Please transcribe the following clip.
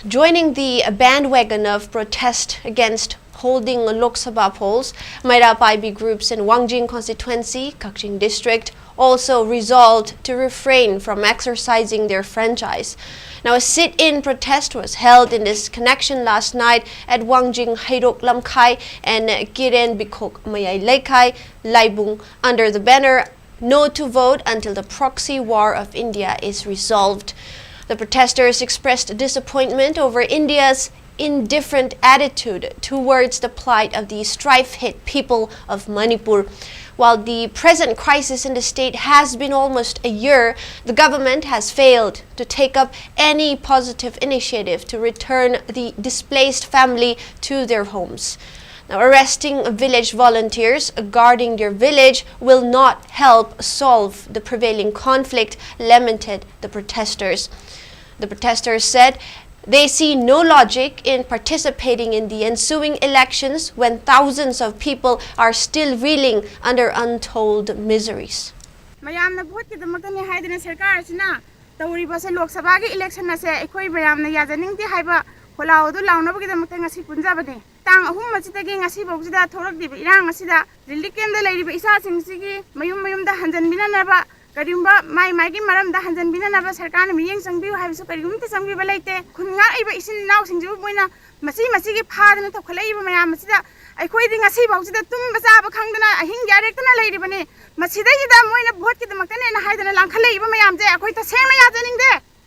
Joining the bandwagon of protest against holding Lok Sabha polls, Meira Paibis groups in Wangjing constituency, Kakching district, also resolved to refrain from exercising their franchise. Now, a sit-in protest was held in this connection last night at Wangjing Hairok Lamkai and Kiren Bikok Mayai Laikai Laibung under the banner "No to vote until the proxy war of India is resolved." The protesters expressed disappointment over India's indifferent attitude towards the plight of the strife-hit people of Manipur. While the present crisis in the state has been almost a year, the government has failed to take up any positive initiative to return the displaced family to their homes. Now, arresting village volunteers guarding their village will not help solve the prevailing conflict, lamented the protesters. The protesters said they see no logic in participating in the ensuing elections when thousands of people are still reeling under untold miseries. mayamna vote ki damakani haidina sarkar asina tawriba se lok sabha gi election ase ekoi mayamna yajaning ti haiba kholao du launaba gi damakta ngasi punjabane tang ahum machita gi ngasi bawjida thorak diba irang asida dilli kemda lairiba isa singsi gi mayum da hanjan binanaba Kadimba mai gi maram da hanjan binanaba sarkar na miyeng sangbiu haibisu kadimta sangbi balaite khunga iba isin naw singju boina masi gi phadana to khalaiba mayam masida aikoi di ngasi bawjida tumba chaba khangdana ahing yarektana lairibane masida ida moina vote ki damakta ne na haidana langkhalaiba mayam je akoi ta sengna yajaning de